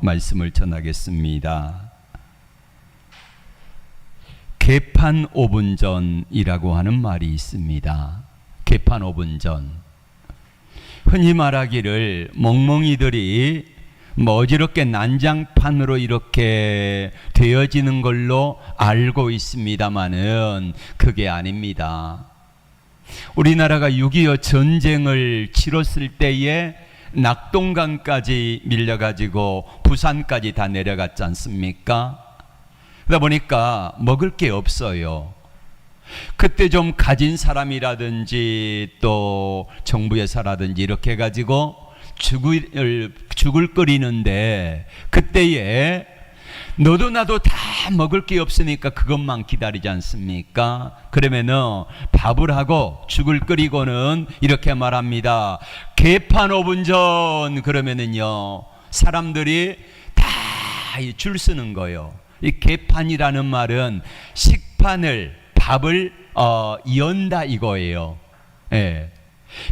말씀을 전하겠습니다. 개판 5분 전이라고 하는 말이 있습니다. 개판 5분 전. 흔히 말하기를 멍멍이들이 어지럽게 난장판으로 이렇게 되어지는 걸로 알고 있습니다마는 그게 아닙니다. 우리나라가 6.25 전쟁을 치렀을 때에 낙동강까지 밀려가지고 부산까지 다 내려갔지 않습니까? 그러다 보니까 먹을 게 없어요. 그때 좀 가진 사람이라든지 또 정부에서라든지 이렇게 해가지고 죽을 끓이는데, 그때에 너도 나도 다 먹을 게 없으니까 그것만 기다리지 않습니까? 그러면은 밥을 하고 죽을 끓이고는 이렇게 말합니다. 개판 5분 전. 그러면은요 사람들이 다 줄 서는 거예요. 이 개판이라는 말은 식판을, 밥을 연다 이거예요. 예.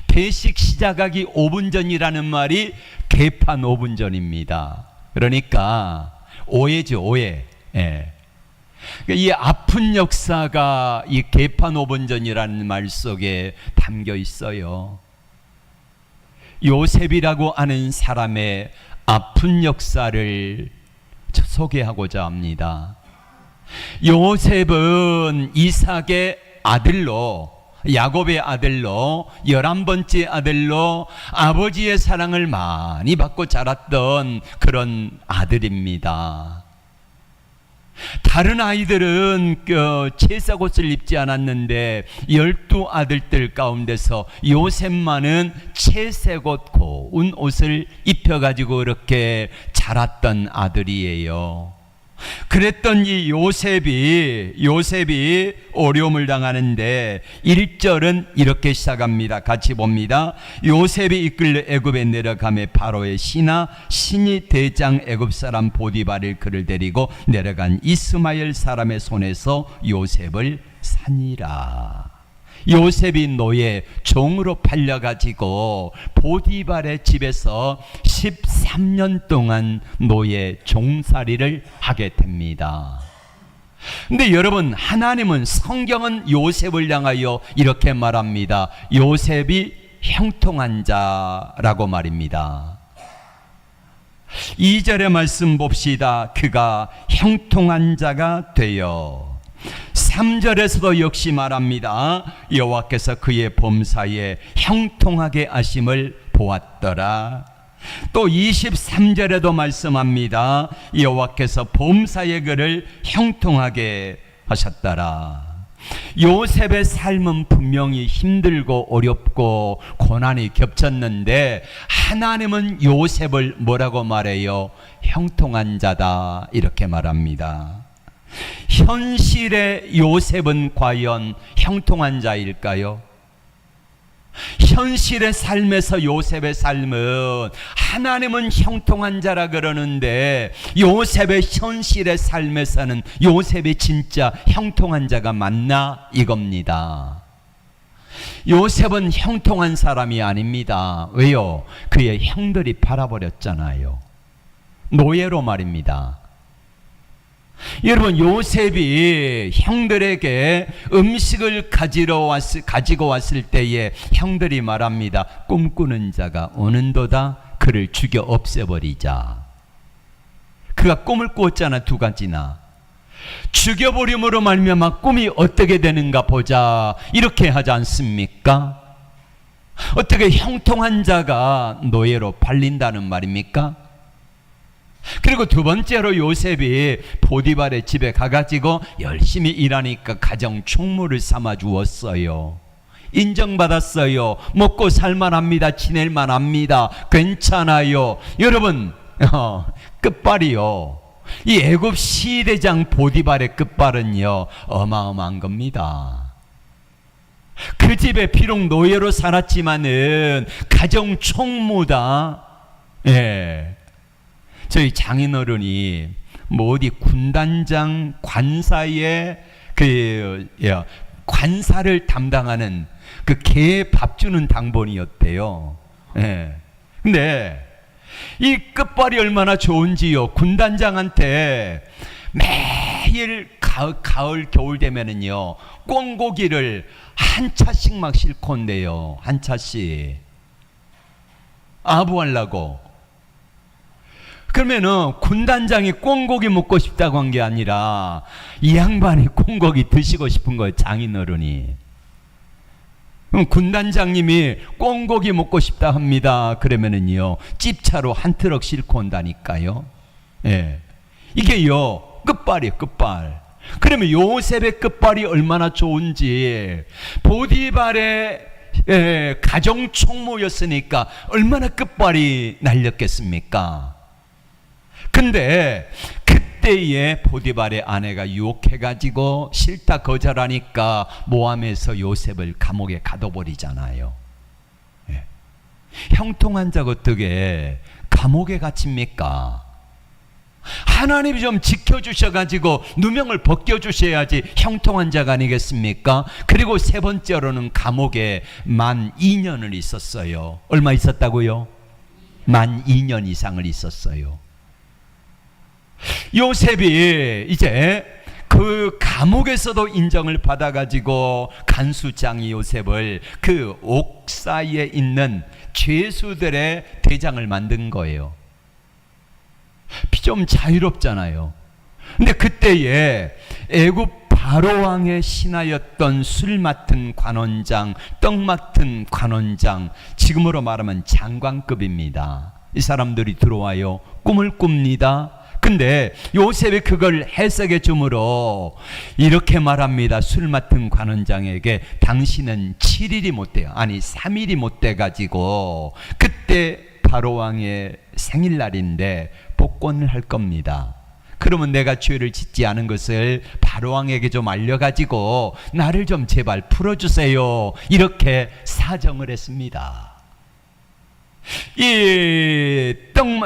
배식 시작하기 5분 전이라는 말이 개판 5분 전입니다. 그러니까 오해죠, 오해. 예. 이 아픈 역사가 이 개판 5분 전이라는 말 속에 담겨 있어요. 요셉이라고 하는 사람의 아픈 역사를 소개하고자 합니다. 요셉은 이삭의 아들로, 야곱의 아들로, 11번째 아들로 아버지의 사랑을 많이 받고 자랐던 그런 아들입니다. 다른 아이들은 채색옷을 입지 않았는데 12아들들 가운데서 요셉만은 채색옷, 고운 옷을 입혀가지고 이렇게 자랐던 아들이에요. 그랬던 이 요셉이 어려움을 당하는데 1절은 이렇게 시작합니다. 같이 봅니다. 요셉이 이끌려 애굽에 내려가매 바로의 신이 대장 애굽 사람 보디발을 그를 데리고 내려간 이스마엘 사람의 손에서 요셉을 산이라. 요셉이 노예 종으로 팔려가지고 보디발의 집에서 13년 동안 노예 종살이를 하게 됩니다. 근데 여러분, 하나님은, 성경은 요셉을 향하여 이렇게 말합니다. 요셉이 형통한 자라고 말입니다. 2절의 말씀 봅시다. 그가 형통한 자가 되어. 3절에서도 역시 말합니다. 여호와께서 그의 범사에 형통하게 하심을 보았더라. 또 23절에도 말씀합니다. 여호와께서 범사에 그를 형통하게 하셨더라. 요셉의 삶은 분명히 힘들고 어렵고 고난이 겹쳤는데 하나님은 요셉을 뭐라고 말해요? 형통한 자다, 이렇게 말합니다. 현실의 요셉은 과연 형통한 자일까요? 현실의 삶에서 요셉의 삶은, 하나님은 형통한 자라 그러는데 요셉의 현실의 삶에서는 요셉이 진짜 형통한 자가 맞나, 이겁니다. 요셉은 형통한 사람이 아닙니다. 왜요? 그의 형들이 팔아버렸잖아요. 노예로 말입니다. 여러분, 요셉이 형들에게 음식을 가지고 왔을 때에 형들이 말합니다. 꿈꾸는 자가 오는도다. 그를 죽여 없애버리자. 그가 꿈을 꾸었잖아, 2가지나. 죽여버림으로 말미암아 꿈이 어떻게 되는가 보자, 이렇게 하지 않습니까? 어떻게 형통한 자가 노예로 팔린다는 말입니까? 그리고 2번째로 요셉이 보디발의 집에 가가지고 열심히 일하니까 가정 총무를 삼아 주었어요. 인정받았어요. 먹고 살만합니다. 지낼만합니다. 괜찮아요. 여러분, 끝발이요, 이 애굽 시대장 보디발의 끝발은요 어마어마한 겁니다. 그 집에 비록 노예로 살았지만은 가정 총무다. 예. 저희 장인어른이 어디 군단장 관사의 관사를 담당하는 그 개 밥 주는 당번이었대요. 예. 근데 이 끝발이 얼마나 좋은지요. 군단장한테 매일 가을 겨울 되면은요 꿩고기를 한 차씩 막 싣고 온대요. 한 차씩 아부하려고. 그러면은 군단장이 꿩고기 먹고 싶다고 한 게 아니라 이 양반이 꿩고기 드시고 싶은 거예요. 장인어른이. 그럼 군단장님이 꿩고기 먹고 싶다 합니다. 그러면은요 찝차로 한 트럭 싣고 온다니까요. 예, 이게요 끝발이에요. 끝발. 그러면 요셉의 끝발이 얼마나 좋은지, 보디발의 가정 총무였으니까 얼마나 끝발이 날렸겠습니까? 근데 그때에 보디발의 아내가 유혹해가지고 싫다 거절하니까 모함해서 요셉을 감옥에 가둬버리잖아요. 예. 형통한 자가 어떻게 감옥에 갇힙니까? 하나님이 좀 지켜주셔가지고 누명을 벗겨주셔야지 형통한 자가 아니겠습니까? 그리고 세 번째로는 감옥에 만 2년을 있었어요. 얼마 있었다고요? 만 2년 이상을 있었어요. 요셉이 이제 그 감옥에서도 인정을 받아가지고 간수장이 요셉을 그 옥사이에 있는 죄수들의 대장을 만든 거예요. 좀 자유롭잖아요. 근데 그때에 애굽 바로왕의 신하였던 술 맡은 관원장, 떡 맡은 관원장, 지금으로 말하면 장관급입니다. 이 사람들이 들어와요. 꿈을 꿉니다. 근데 요셉이 그걸 해석해 주므로 이렇게 말합니다. 술 맡은 관원장에게 당신은 7일이 못 돼요. 아니 3일이 못 돼가지고 그때 바로왕의 생일날인데 복권을 할 겁니다. 그러면 내가 죄를 짓지 않은 것을 바로왕에게 좀 알려가지고 나를 좀 제발 풀어주세요. 이렇게 사정을 했습니다. 이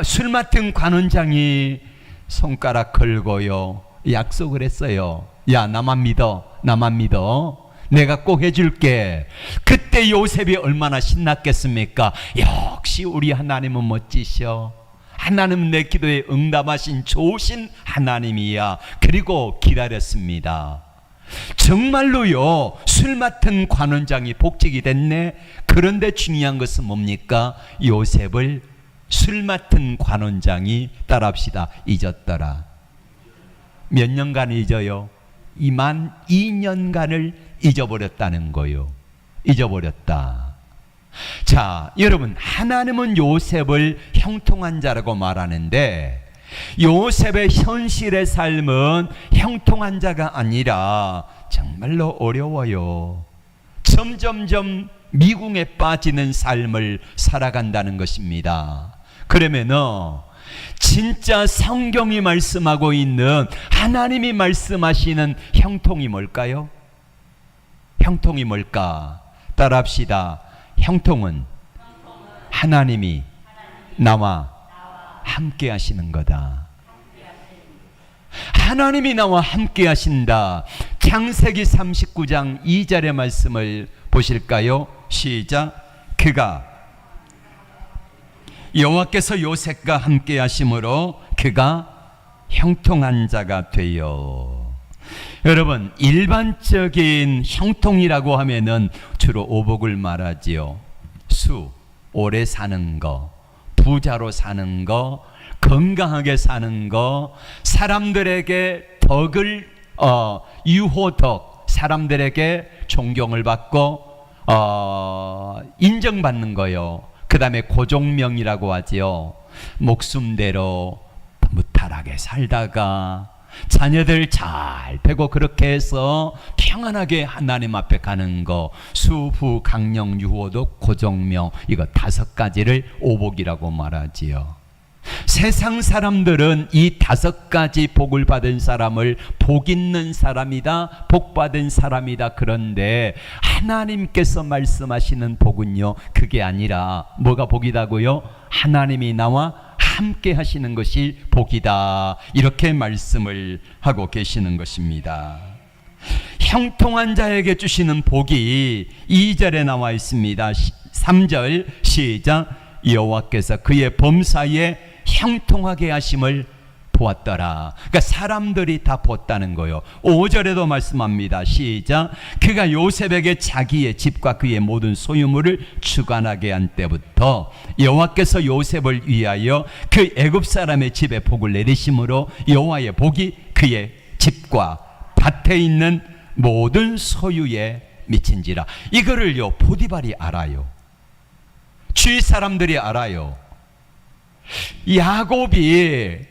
술 맡은 관원장이 손가락 걸고요 약속을 했어요. 야, 나만 믿어, 나만 믿어. 내가 꼭 해줄게. 그때 요셉이 얼마나 신났겠습니까? 역시 우리 하나님은 멋지셔. 하나님은 내 기도에 응답하신 좋으신 하나님이야. 그리고 기다렸습니다. 정말로요 술 맡은 관원장이 복직이 됐네. 그런데 중요한 것은 뭡니까? 요셉을 술 맡은 관원장이 따라합시다 잊었더라. 몇 년간 잊어요? 만 2년간을 잊어버렸다는 거요. 잊어버렸다. 자, 여러분, 하나님은 요셉을 형통한 자라고 말하는데 요셉의 현실의 삶은 형통한 자가 아니라 정말로 어려워요. 점점점 미궁에 빠지는 삶을 살아간다는 것입니다. 그러면은 진짜 성경이 말씀하고 있는 하나님이 말씀하시는 형통이 뭘까요? 형통이 뭘까? 따라합시다. 형통은 하나님이 나와 함께 하시는 거다. 하나님이 나와 함께 하신다. 창세기 39장 2절의 말씀을 보실까요? 시작. 그가 여호와께서 요셉과 함께 하심으로 그가 형통한 자가 되어. 여러분, 일반적인 형통이라고 하면은 주로 오복을 말하지요. 수, 오래 사는 거, 부자로 사는 거, 건강하게 사는 거, 사람들에게 덕을 유호덕, 사람들에게 존경을 받고 인정받는 거요. 그 다음에 고종명이라고 하지요. 목숨대로 무탈하게 살다가 자녀들 잘 되고 그렇게 해서 평안하게 하나님 앞에 가는 거, 수후, 강령, 유호덕, 고종명, 이거 5가지를 오복이라고 말하지요. 세상 사람들은 이 5가지 복을 받은 사람을 복 있는 사람이다, 복 받은 사람이다. 그런데 하나님께서 말씀하시는 복은요, 그게 아니라 뭐가 복이다고요? 하나님이 나와 함께 하시는 것이 복이다. 이렇게 말씀을 하고 계시는 것입니다. 형통한 자에게 주시는 복이 2절에 나와 있습니다. 3절 시작. 여호와께서 그의 범사에 형통하게 하심을 보았더라. 그러니까 사람들이 다 보았다는 거예요. 5절에도 말씀합니다. 시작. 그가 요셉에게 자기의 집과 그의 모든 소유물을 주관하게 한 때부터 여호와께서 요셉을 위하여 그 애굽 사람의 집에 복을 내리심으로 여호와의 복이 그의 집과 밭에 있는 모든 소유에 미친지라. 이거를요 보디발이 알아요. 주위 사람들이 알아요. 야곱이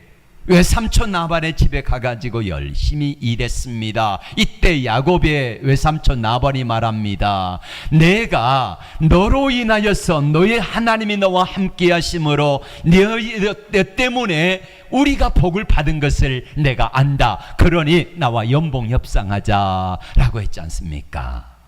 외삼촌 나발의 집에 가가지고 열심히 일했습니다. 이때 야곱의 외삼촌 나발이 말합니다. 내가 너로 인하여서 너의 하나님이 너와 함께 하심으로 너 때문에 우리가 복을 받은 것을 내가 안다. 그러니 나와 연봉 협상하자 라고 했지 않습니까?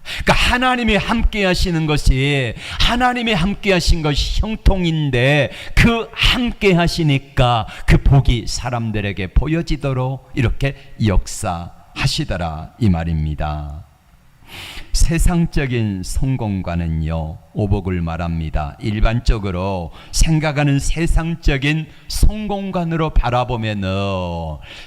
그러니까 하나님이 함께 하시는 것이, 하나님이 함께 하신 것이 형통인데 그 함께 하시니까 그 복이 사람들에게 보여지도록 이렇게 역사하시더라 이 말입니다. 세상적인 성공과는요 오복을 말합니다. 일반적으로 생각하는 세상적인 성공관으로 바라보면은,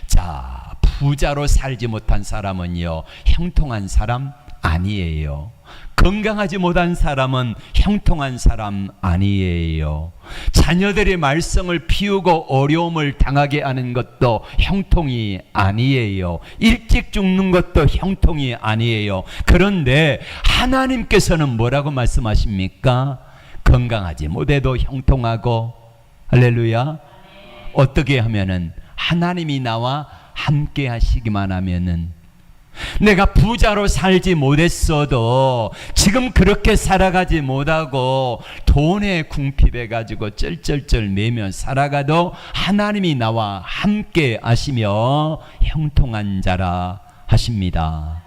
자, 부자로 살지 못한 사람은요 형통한 사람 아니에요. 건강하지 못한 사람은 형통한 사람 아니에요. 자녀들이 말썽을 피우고 어려움을 당하게 하는 것도 형통이 아니에요. 일찍 죽는 것도 형통이 아니에요. 그런데 하나님께서는 뭐라고 말씀하십니까? 건강하지 못해도 형통하고, 할렐루야, 어떻게 하면은 하나님이 나와 함께 하시기만 하면은, 내가 부자로 살지 못했어도 지금 그렇게 살아가지 못하고 돈에 궁핍해 가지고 쩔쩔쩔 매며 살아가도 하나님이 나와 함께 하시며 형통한 자라 하십니다.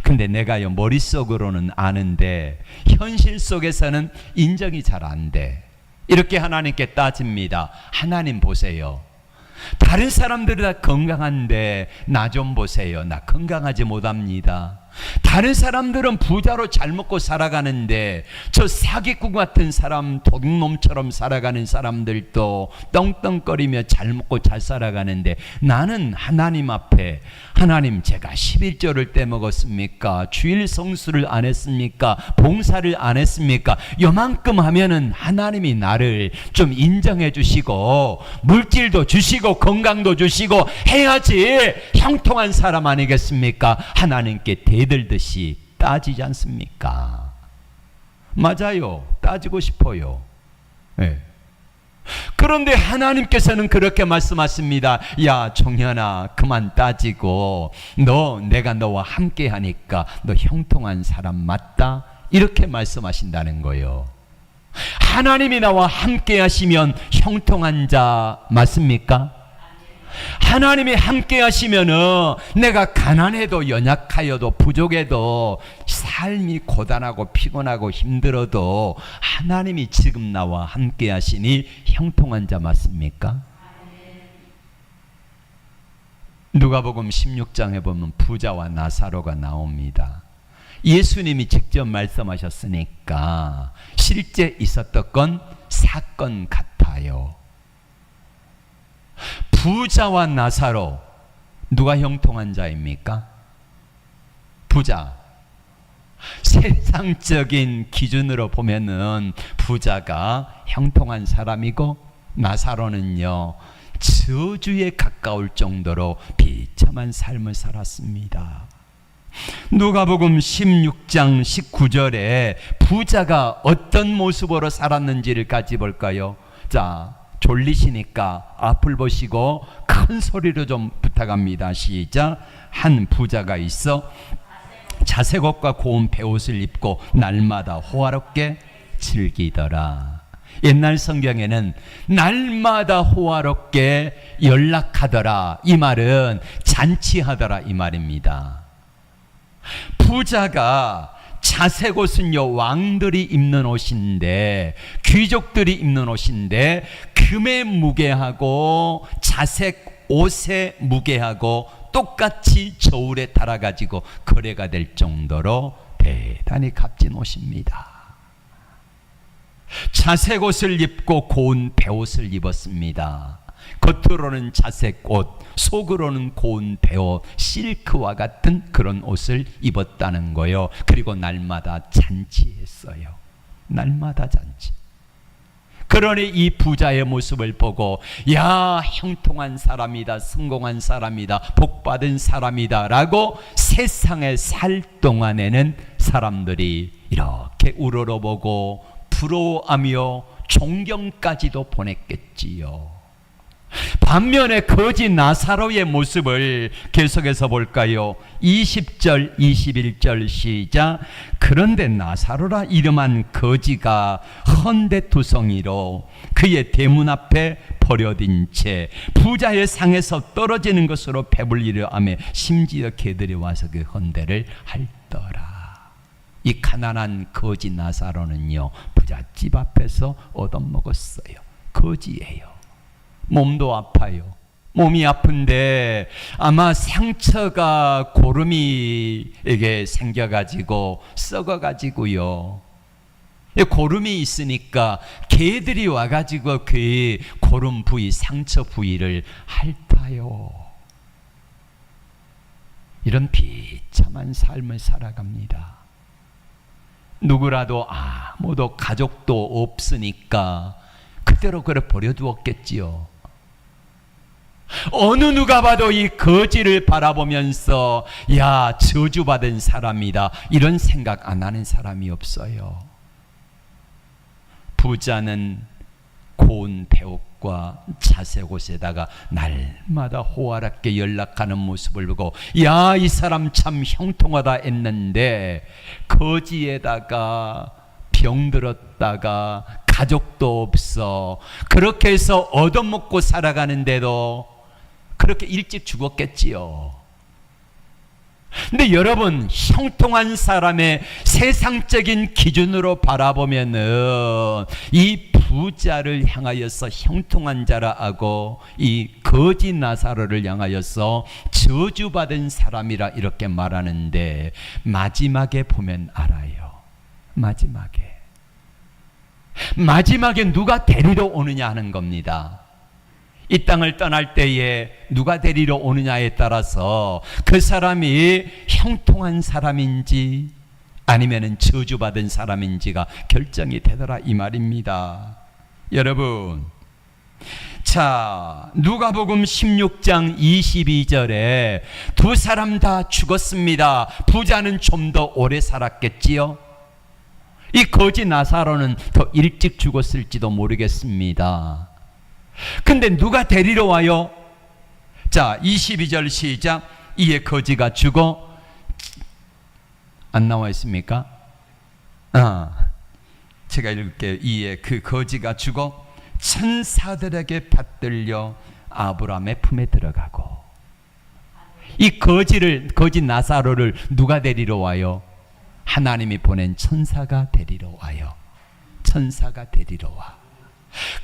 근데 내가요 머릿속으로는 아는데 현실 속에서는 인정이 잘 안 돼. 이렇게 하나님께 따집니다. 하나님 보세요. 다른 사람들이 다 건강한데 나 좀 보세요. 나 건강하지 못합니다. 다른 사람들은 부자로 잘 먹고 살아가는데 저 사기꾼 같은 사람, 도둑놈처럼 살아가는 사람들도 떵떵거리며 잘 먹고 잘 살아가는데 나는 하나님 앞에, 하나님 제가 11조를 떼먹었습니까? 주일 성수를 안 했습니까? 봉사를 안 했습니까? 요만큼 하면은 하나님이 나를 좀 인정해 주시고 물질도 주시고 건강도 주시고 해야지 형통한 사람 아니겠습니까? 하나님께 대들듯이 따지지 않습니까? 맞아요. 따지고 싶어요. 네. 그런데 하나님께서는 그렇게 말씀하십니다. 야 정현아, 그만 따지고 내가 너와 함께 하니까 너 형통한 사람 맞다, 이렇게 말씀하신다는 거예요. 하나님이 나와 함께 하시면 형통한 자 맞습니까? 하나님이 함께 하시면은 내가 가난해도 연약하여도 부족해도 삶이 고단하고 피곤하고 힘들어도 하나님이 지금 나와 함께 하시니 형통한 자 맞습니까? 누가복음 16장에 보면 부자와 나사로가 나옵니다. 예수님이 직접 말씀하셨으니까 실제 있었던 건 사건 같아요. 부자와 나사로, 누가 형통한 자입니까? 부자. 세상적인 기준으로 보면은 부자가 형통한 사람이고 나사로는요 저주에 가까울 정도로 비참한 삶을 살았습니다. 누가복음 16장 19절에 부자가 어떤 모습으로 살았는지를 같이 볼까요? 자, 졸리시니까 앞을 보시고 큰 소리로 좀 부탁합니다. 시작. 한 부자가 있어 자색 옷과 고운 베옷을 입고 날마다 호화롭게 즐기더라. 옛날 성경에는 날마다 호화롭게 연락하더라, 이 말은 잔치하더라 이 말입니다. 부자가, 자색 옷은요 왕들이 입는 옷인데, 귀족들이 입는 옷인데 금의 무게하고 자색 옷의 무게하고 똑같이 저울에 달아가지고 거래가 될 정도로 대단히 값진 옷입니다. 자색 옷을 입고 고운 베옷을 입었습니다. 겉으로는 자색 옷, 속으로는 고운 베옷, 실크와 같은 그런 옷을 입었다는 거예요. 그리고 날마다 잔치했어요. 날마다 잔치. 그러니 이 부자의 모습을 보고 야, 형통한 사람이다, 성공한 사람이다, 복받은 사람이다 라고 세상에 살 동안에는 사람들이 이렇게 우러러보고 부러워하며 존경까지도 보냈겠지요. 반면에 거지 나사로의 모습을 계속해서 볼까요? 20절 21절 시작. 그런데 나사로라 이름한 거지가 헌데투성이로 그의 대문 앞에 버려진 채 부자의 상에서 떨어지는 것으로 배불리려 하며 심지어 개들이 와서 그 헌데를 핥더라. 이 가난한 거지 나사로는요, 부잣집 앞에서 얻어먹었어요. 거지예요. 몸도 아파요. 몸이 아픈데 아마 상처가 고름이에게 생겨가지고 썩어가지고요. 고름이 있으니까 개들이 와가지고 그 고름 부위, 상처 부위를 핥아요. 이런 비참한 삶을 살아갑니다. 누구라도 아무도 가족도 없으니까 그대로 그래 버려두었겠지요. 어느 누가 봐도 이 거지를 바라보면서 야, 저주받은 사람이다 이런 생각 안 하는 사람이 없어요. 부자는 고운 베옷과 자색 옷에다가 날마다 호화롭게 연락하는 모습을 보고 야, 이 사람 참 형통하다 했는데 거지에다가 병들었다가 가족도 없어 그렇게 해서 얻어먹고 살아가는데도 그렇게 일찍 죽었겠지요. 근데 여러분, 형통한 사람의 세상적인 기준으로 바라보면은 이 부자를 향하여서 형통한 자라 하고 이 거지 나사로를 향하여서 저주받은 사람이라 이렇게 말하는데 마지막에 보면 알아요. 마지막에 누가 데리러 오느냐 하는 겁니다. 이 땅을 떠날 때에 누가 데리러 오느냐에 따라서 그 사람이 형통한 사람인지 아니면 저주받은 사람인지가 결정이 되더라 이 말입니다. 여러분, 자, 누가복음 16장 22절에 두 사람 다 죽었습니다. 부자는 좀 더 오래 살았겠지요. 이 거지 나사로는 더 일찍 죽었을지도 모르겠습니다. 근데 누가 데리러 와요? 자, 22절 시작. 이에 거지가 죽어 안 나와 있습니까? 제가 읽을게요. 이에 그 거지가 죽어 천사들에게 받들려 아브라함의 품에 들어가고. 이 거지 나사로를 누가 데리러 와요? 하나님이 보낸 천사가 데리러 와요. 천사가 데리러 와.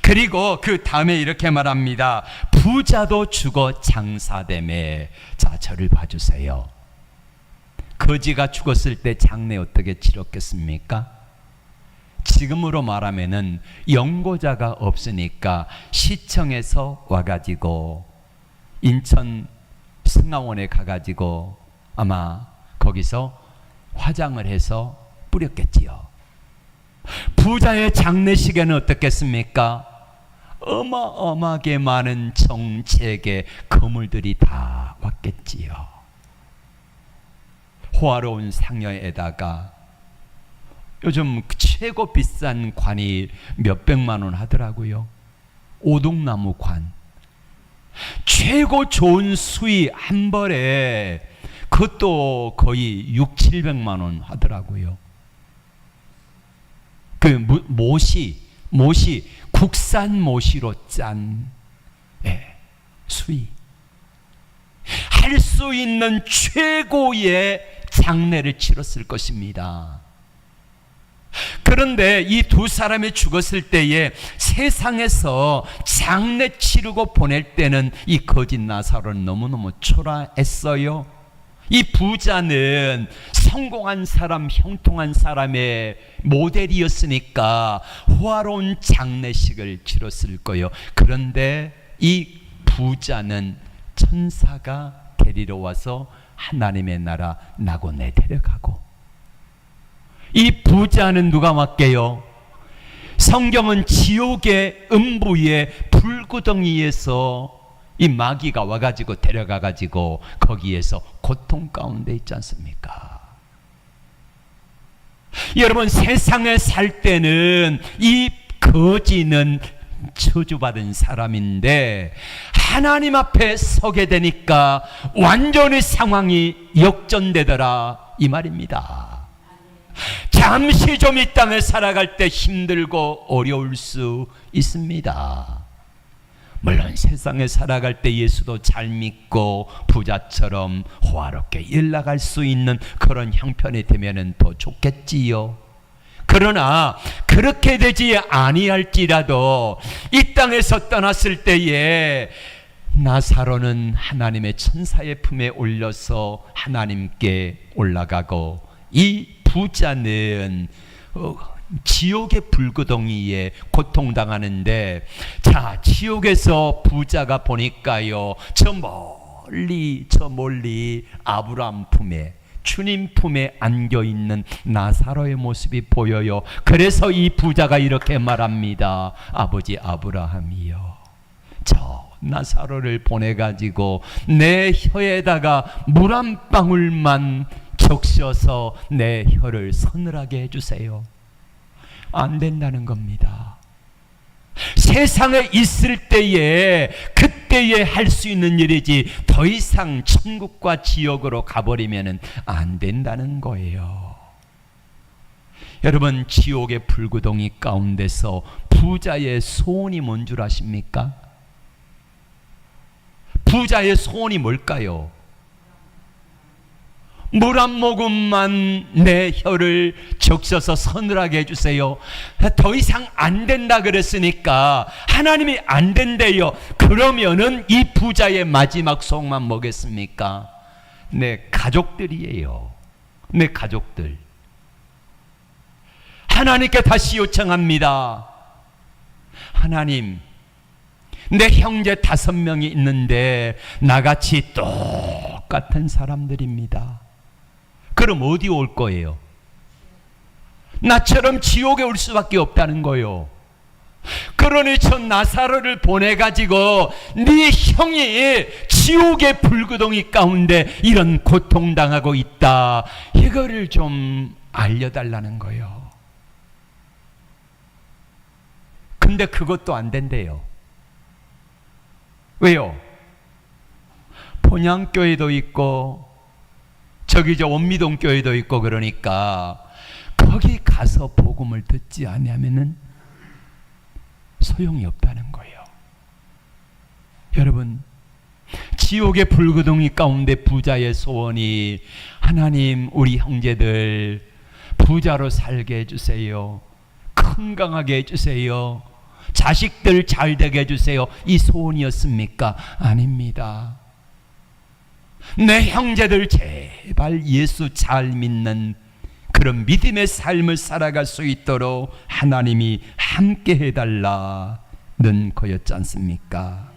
그리고 그 다음에 이렇게 말합니다. 부자도 죽어 장사되매. 자, 저를 봐주세요. 거지가 죽었을 때 장례 어떻게 치렀겠습니까? 지금으로 말하면은 연고자가 없으니까 시청에서 와가지고 인천 승하원에 가가지고 아마 거기서 화장을 해서 뿌렸겠지요. 부자의 장례식에는 어떻겠습니까? 어마어마하게 많은 정책의 거물들이 다 왔겠지요. 호화로운 상여에다가 요즘 최고 비싼 관이 몇백만 원 하더라고요. 오동나무 관. 최고 좋은 수의 한 벌에 그것도 거의 6, 700만 원 하더라고요. 그 못이 국산 못이로 짠 수의. 할 수 있는 최고의 장례를 치렀을 것입니다. 그런데 이 두 사람이 죽었을 때에 세상에서 장례 치르고 보낼 때는 이 거짓 나사로는 너무너무 초라했어요. 이 부자는 성공한 사람, 형통한 사람의 모델이었으니까 호화로운 장례식을 치렀을 거예요. 그런데 이 부자는 천사가 데리러 와서 하나님의 나라 낙원에 데려가고, 이 부자는 누가 맡게요? 성경은 지옥의 음부의 불구덩이에서 이 마귀가 와가지고 데려가가지고 거기에서 고통 가운데 있지 않습니까? 여러분, 세상에 살 때는 이 거지는 저주받은 사람인데 하나님 앞에 서게 되니까 완전히 상황이 역전되더라 이 말입니다. 잠시 좀 이 땅에 살아갈 때 힘들고 어려울 수 있습니다. 물론 세상에 살아갈 때 예수도 잘 믿고 부자처럼 호화롭게 일 나갈 수 있는 그런 형편이 되면 더 좋겠지요. 그러나 그렇게 되지 아니할지라도 이 땅에서 떠났을 때에 나사로는 하나님의 천사의 품에 올려서 하나님께 올라가고, 이 부자는 지옥의 불구덩이에 고통당하는데, 자, 지옥에서 부자가 보니까요, 저 멀리 아브라함 품에, 주님 품에 안겨있는 나사로의 모습이 보여요. 그래서 이 부자가 이렇게 말합니다. 아버지 아브라함이요, 저 나사로를 보내가지고 내 혀에다가 물 한 방울만 적셔서 내 혀를 서늘하게 해주세요. 안 된다는 겁니다. 세상에 있을 때에 그때에 할 수 있는 일이지 더 이상 천국과 지옥으로 가버리면 안 된다는 거예요. 여러분, 지옥의 불구덩이 가운데서 부자의 소원이 뭔 줄 아십니까? 부자의 소원이 뭘까요? 물 한 모금만 내 혀를 적셔서 서늘하게 해주세요. 더 이상 안 된다 그랬으니까 하나님이 안 된대요. 그러면은 이 부자의 마지막 소원만 뭐겠습니까? 내 가족들이에요. 내 가족들. 하나님께 다시 요청합니다. 하나님, 내 형제 5명이 있는데 나같이 똑같은 사람들입니다. 그럼 어디 올 거예요? 나처럼 지옥에 올 수밖에 없다는 거예요. 그러니 저 나사로를 보내가지고 네 형이 지옥의 불구덩이 가운데 이런 고통당하고 있다, 이거를 좀 알려달라는 거예요. 근데 그것도 안 된대요. 왜요? 본향교회도 있고 저기 저 원미동 교회도 있고, 그러니까 거기 가서 복음을 듣지 않으면은 소용이 없다는 거예요. 여러분, 지옥의 불구덩이 가운데 부자의 소원이, 하나님 우리 형제들 부자로 살게 해주세요, 건강하게 해주세요, 자식들 잘 되게 해주세요, 이 소원이었습니까? 아닙니다. 내 형제들 제발 예수 잘 믿는 그런 믿음의 삶을 살아갈 수 있도록 하나님이 함께 해달라는 거였지 않습니까?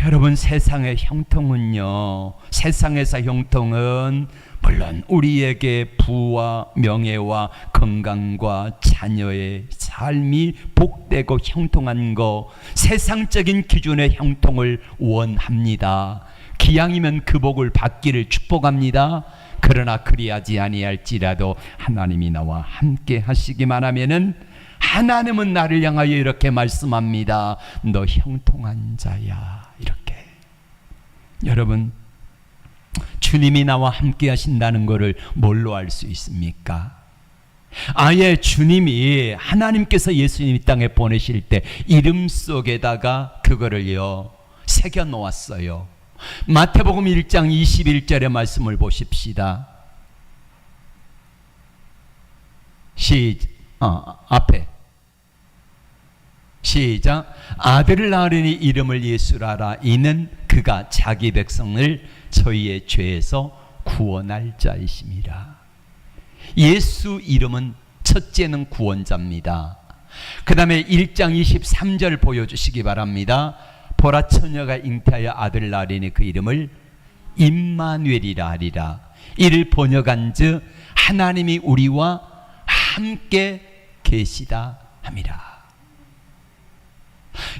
여러분, 세상의 형통은요, 세상에서 형통은 물론 우리에게 부와 명예와 건강과 자녀의 삶이 복되고 형통한 거, 세상적인 기준의 형통을 원합니다. 기왕이면 그 복을 받기를 축복합니다. 그러나 그리하지 아니할지라도 하나님이 나와 함께 하시기만 하면은, 하나님은 나를 향하여 이렇게 말씀합니다. 너 형통한 자야, 이렇게. 여러분, 주님이 나와 함께 하신다는 것을 뭘로 알 수 있습니까? 아예 주님이, 하나님께서 예수님 이 땅에 보내실 때 이름 속에다가 그거를요 새겨 놓았어요. 마태복음 1장 21절의 말씀을 보십시다. 앞에 시작. 아들을 낳으리니 이름을 예수라 하라. 이는 그가 자기 백성을 저희의 죄에서 구원할 자이심이라. 예수 이름은 첫째는 구원자입니다. 그 다음에 1장 23절 보여주시기 바랍니다. 보라, 처녀가 잉태하여 아들 낳으리니 그 이름을 임마누엘이라 하리라. 이를 번역한즉 하나님이 우리와 함께 계시다 함이라.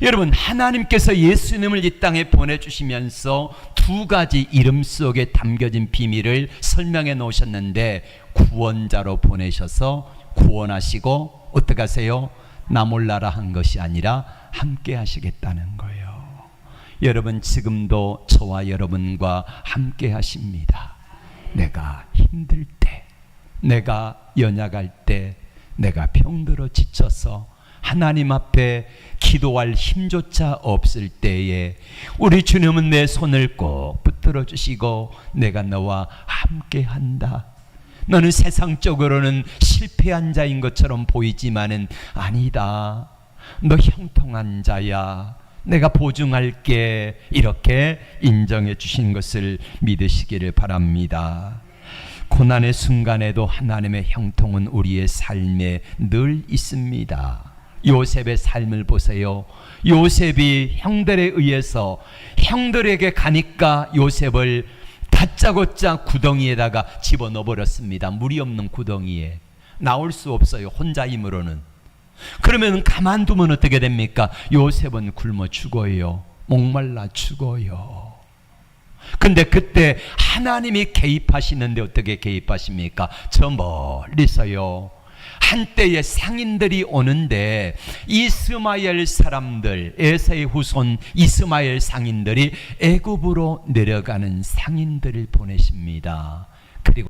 여러분, 하나님께서 예수님을 이 땅에 보내주시면서 두 가지 이름 속에 담겨진 비밀을 설명해 놓으셨는데, 구원자로 보내셔서 구원하시고 어떻게 하세요? 나 몰라라 한 것이 아니라 함께 하시겠다는 거예요. 여러분, 지금도 저와 여러분과 함께 하십니다. 내가 힘들 때, 내가 연약할 때, 내가 병들어 지쳐서 하나님 앞에 기도할 힘조차 없을 때에 우리 주님은 내 손을 꼭 붙들어 주시고, 내가 너와 함께 한다. 너는 세상적으로는 실패한 자인 것처럼 보이지만은 아니다. 너 형통한 자야. 내가 보증할게. 이렇게 인정해 주신 것을 믿으시기를 바랍니다. 고난의 순간에도 하나님의 형통은 우리의 삶에 늘 있습니다. 요셉의 삶을 보세요. 요셉이 형들에 의해서, 형들에게 가니까 요셉을 다짜고짜 구덩이에다가 집어넣어 버렸습니다. 물이 없는 구덩이에 나올 수 없어요, 혼자 힘으로는. 그러면 가만두면 어떻게 됩니까? 요셉은 굶어 죽어요. 목말라 죽어요. 근데 그때 하나님이 개입하시는데 어떻게 개입하십니까? 저 멀리서요, 한때의 상인들이 오는데 이스마엘 사람들, 에사의 후손 이스마엘 상인들이 애굽으로 내려가는 상인들을 보내십니다.